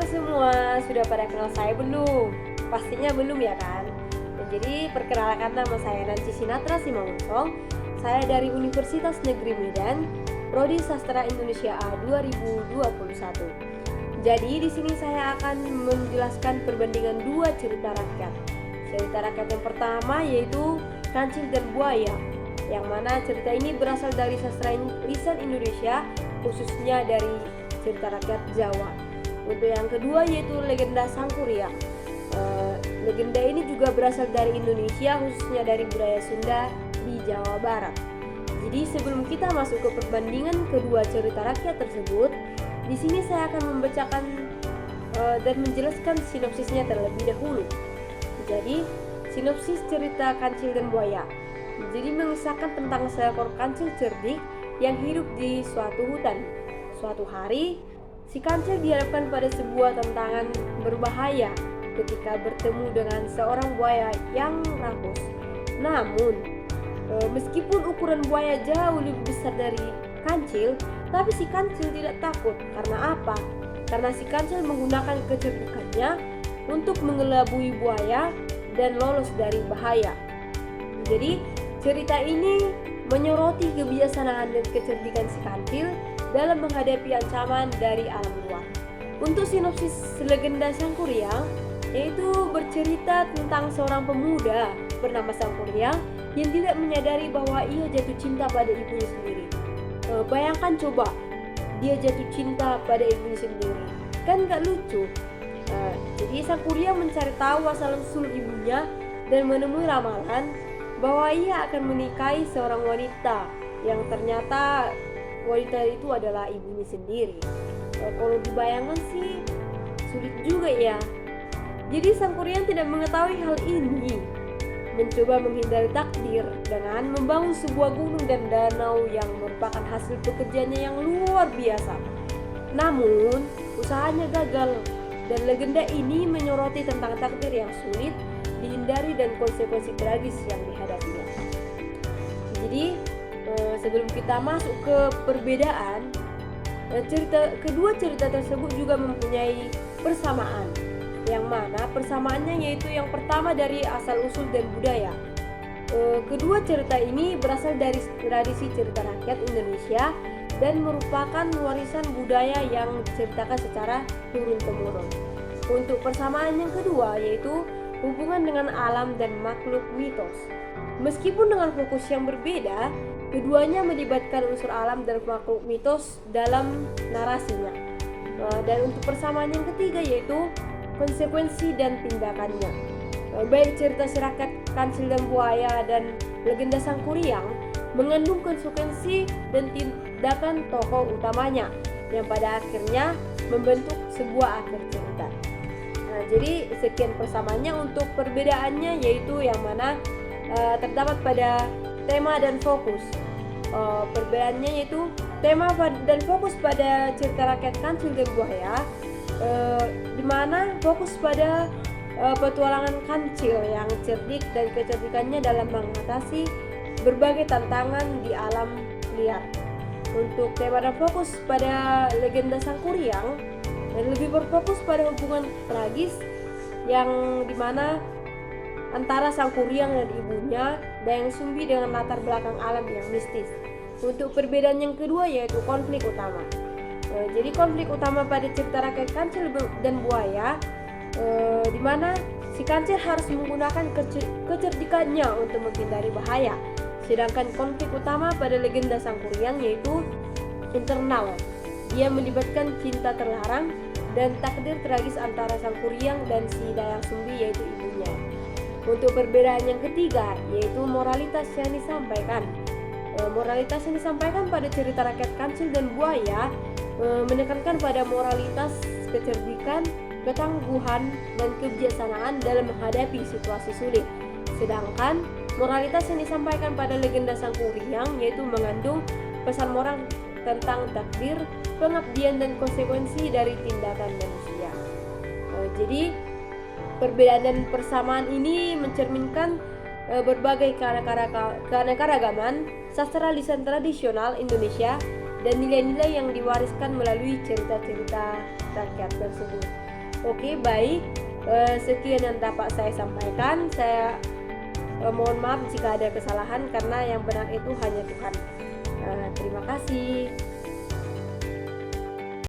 semua, sudah pada kenal saya belum? Pastinya belum ya kan? Jadi perkenalkan, nama saya Nancy Sinatra Simangunsong. Saya dari Universitas Negeri Medan, Prodi Sastra Indonesia A 2021. Jadi di sini saya akan menjelaskan perbandingan dua cerita rakyat. Cerita rakyat yang pertama yaitu Kancil dan Buaya, yang mana cerita ini berasal dari sastra lisan Indonesia, khususnya dari cerita rakyat Jawa. Untuk yang kedua yaitu legenda Sangkuriang. Legenda ini juga berasal dari Indonesia, khususnya dari budaya Sunda di Jawa Barat. Jadi sebelum kita masuk ke perbandingan kedua cerita rakyat tersebut, di sini saya akan membacakan dan menjelaskan sinopsisnya terlebih dahulu. Jadi sinopsis cerita Kancil dan Buaya. Jadi mengisahkan tentang seekor kancil cerdik yang hidup di suatu hutan. Suatu hari, si kancil dihadapkan pada sebuah tantangan berbahaya ketika bertemu dengan seorang buaya yang rakus. Namun, meskipun ukuran buaya jauh lebih besar dari kancil, tapi si kancil tidak takut. Karena apa? Karena si kancil menggunakan kecerdikannya untuk mengelabui buaya dan lolos dari bahaya. Jadi, cerita ini menyoroti kebijaksanaan dan kecerdikan si kancil dalam menghadapi ancaman dari alam luar. Untuk sinopsis legenda Sangkuriang, yaitu bercerita tentang seorang pemuda bernama Sangkuriang yang tidak menyadari bahwa ia jatuh cinta pada ibunya sendiri. Bayangkan coba, dia jatuh cinta pada ibunya sendiri, kan gak lucu. Jadi Sangkuriang mencari tahu asal-usul ibunya dan menemui ramalan bahwa ia akan menikahi seorang wanita yang ternyata wanita itu adalah ibunya sendiri. Kalau dibayangkan sih sulit juga ya. Jadi Sangkuriang tidak mengetahui hal ini, mencoba menghindari takdir dengan membangun sebuah gunung dan danau yang merupakan hasil pekerjaannya yang luar biasa. Namun usahanya gagal dan legenda ini menyoroti tentang takdir yang sulit dihindari dan konsekuensi tragis yang dihadapinya. Jadi sebelum kita masuk ke perbedaan, kedua cerita tersebut juga mempunyai persamaan, yang mana persamaannya yaitu yang pertama dari asal-usul dan budaya. Kedua cerita ini berasal dari tradisi cerita rakyat Indonesia dan merupakan warisan budaya yang diceritakan secara turun-temurun. Untuk persamaan yang kedua yaitu hubungan dengan alam dan makhluk mitos. Meskipun dengan fokus yang berbeda, keduanya melibatkan unsur alam dan makhluk mitos dalam narasinya. Dan untuk persamaan yang ketiga yaitu konsekuensi dan tindakannya. Baik cerita si rakyat Kancil dan Buaya dan legenda Sangkuriang mengandung konsekuensi dan tindakan tokoh utamanya yang pada akhirnya membentuk sebuah akhir cerita. Jadi sekian persamaannya. Untuk perbedaannya yaitu yang mana terdapat pada tema dan fokus. Perbedaannya yaitu tema dan fokus pada cerita rakyat Kancil dan Buaya, di mana fokus pada petualangan kancil yang cerdik dan kecerdikannya dalam mengatasi berbagai tantangan di alam liar. Untuk tema dan fokus pada legenda Sangkuriang lebih berfokus pada hubungan tragis yang dimana antara Sangkuriang dan ibunya Dayang Sumbi dengan latar belakang alam yang mistis. Untuk perbedaan yang kedua yaitu konflik utama. Jadi konflik utama pada cerita rakyat Kancil dan Buaya, di mana si kancil harus menggunakan kecerdikannya untuk menghindari bahaya. Sedangkan konflik utama pada legenda Sangkuriang yaitu internal. Dia melibatkan cinta terlarang dan takdir tragis antara Sangkuriang dan si Dayang Sumbi yaitu ibunya. Untuk perbedaan yang ketiga yaitu moralitas yang disampaikan. Moralitas yang disampaikan pada cerita rakyat Kancil dan Buaya menekankan pada moralitas kecerdikan, ketangguhan, dan kebijaksanaan dalam menghadapi situasi sulit. Sedangkan moralitas yang disampaikan pada legenda Sangkuriang yaitu mengandung pesan moral tentang takdir, pengabdian, dan konsekuensi dari tindakan manusia. Jadi perbedaan dan persamaan ini mencerminkan berbagai keanekaragaman sastra lisan tradisional Indonesia dan nilai-nilai yang diwariskan melalui cerita-cerita rakyat tersebut. Oke, baik. Sekian yang dapat saya sampaikan. Saya mohon maaf jika ada kesalahan karena yang benar itu hanya Tuhan. Terima kasih.